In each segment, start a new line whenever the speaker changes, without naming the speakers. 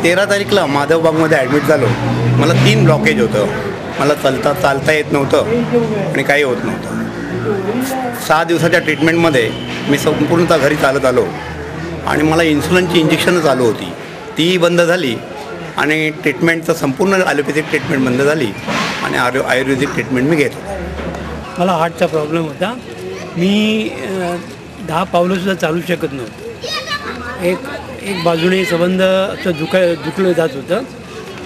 13 तारीखला माधवबागमध्ये ॲडमिट झालो. मला 3 ब्लॉकेज होतं. मला चालता येत नव्हतं आणि काही होत नव्हतं. 6 दिवसाच्या ट्रीटमेंटमध्ये मी संपूर्णतः घरी चालत आलो आणि मला इन्सुलिनची इंजेक्शनं चालू होती, तीही बंद झाली आणि ट्रीटमेंटचं संपूर्ण ॲलोपॅथिक ट्रीटमेंट बंद झाली आणि आयुर्वेदिक ट्रीटमेंट मी घेत होतो.
मला हार्टचा प्रॉब्लेम होता. मी 10 पावलंसुद्धा चालू शकत नव्हतं. एक बाजूने संबंध असं दुखलं जात होतं.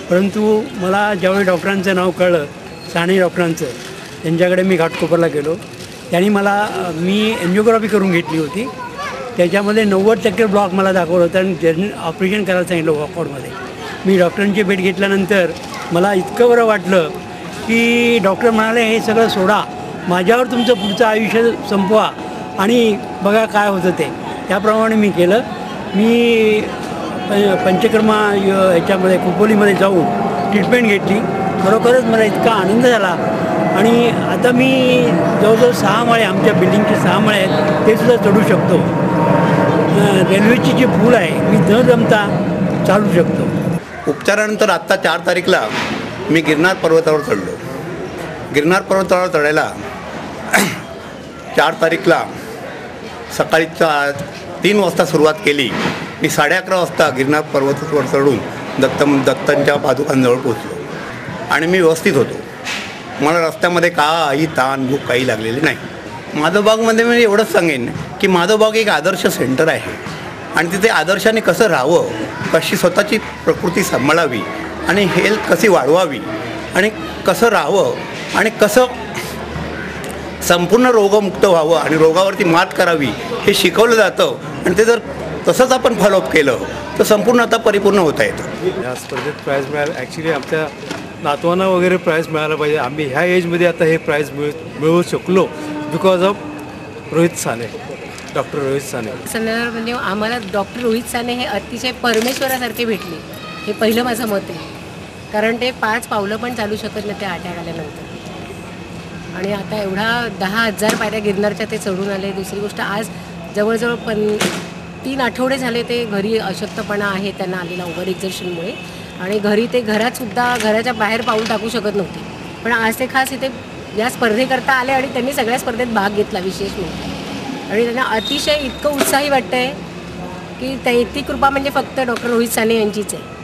परंतु मला ज्यावेळी डॉक्टरांचं नाव कळलं, साने डॉक्टरांचं, त्यांच्याकडे मी घाटकोपरला गेलो. त्यांनी मी एन्जिओग्राफी करून घेतली होती. त्याच्यामध्ये 90% ब्लॉक मला दाखवलं होतं आणि ऑपरेशन करायला सांगितलं वॉकआउटमध्ये. मी डॉक्टरांची भेट घेतल्यानंतर मला इतकं बरं वाटलं की डॉक्टर म्हणाले, हे सगळं सोडा, माझ्यावर तुमचं पुढचं आयुष्य संपवा आणि बघा काय होतं ते. त्याप्रमाणे मी केलं. मी पंचकर्मा ह्याच्यामध्ये खोपोलीमध्ये जाऊन ट्रीटमेंट घेतली. खरोखरच मला इतका आनंद झाला आणि आता मी जवळजवळ 6 माळे, आमच्या बिल्डिंगचे 6 माळे आहेत, ते सुद्धा चढू शकतो. रेल्वेची जी पूल आहे, मी न जमता चालू शकतो.
उपचारानंतर आत्ता 4 तारीखला मी गिरनार पर्वतावर चढलो. गिरनार पर्वतावर चढायला 4 तारीखला सकाळी 3 वाजता सुरुवात केली. मी 11:30 वाजता गिरनार पर्वतावर चढून दत्तांच्या पादुकांजवळ पोचलो आणि मी व्यवस्थित होतो. मला रस्त्यामध्ये काही ताण भूक काही लागलेली नाही. माधवबागमध्ये मी एवढंच सांगेन की माधवबाग एक आदर्श सेंटर आहे आणि तिथे आदर्शाने कसं राहावं, कशी स्वतःची प्रकृती सांभाळावी आणि हेल्थ कशी वाढवावी आणि कसं राहावं आणि कसं संपूर्ण रोगमुक्त व्हावं आणि रोगावरती मात करावी हे शिकवलं जातं. आणि ते जर तसंच आपण फॉलोअप केलं तर संपूर्ण आता परिपूर्ण होता येतं.
या स्पर्धेत प्राईज मिळालं. ॲक्च्युली आमच्या नातवांना वगैरे प्राईज मिळालं पाहिजे. आम्ही ह्या एजमध्ये आता हे प्राईज मिळवू शकलो because of Rohit Sane, doctor Rohit Sane.
संदर्भात म्हणजे आम्हाला डॉक्टर रोहित साने हे अतिशय परमेश्वरासारखे भेटले, हे पहिलं माझं मत आहे. कारण ते 5 पावलं पण चालू शकत नाही ते अटॅक आल्यानंतर. आणि आता एवढा 10,000 पायऱ्या गिरनारच्या ते चढून आले. दुसरी गोष्ट, आज जवळजवळ 3 आठवडे झाले ते घरी अशक्तपणा आहे त्यांना आलेला ओव्हर एक्झर्शनमुळे. आणि घरातसुद्धा घराच्या बाहेर पाऊल टाकू शकत नव्हते. पण आज ते खास इथे या स्पर्धेकरता आले आणि त्यांनी सगळ्या स्पर्धेत भाग घेतला विशेष म्हणून. आणि त्यांना अतिशय इतकं उत्साही वाटतं आहे की ती कृपा म्हणजे फक्त डॉक्टर रोहित साने यांचीच आहे.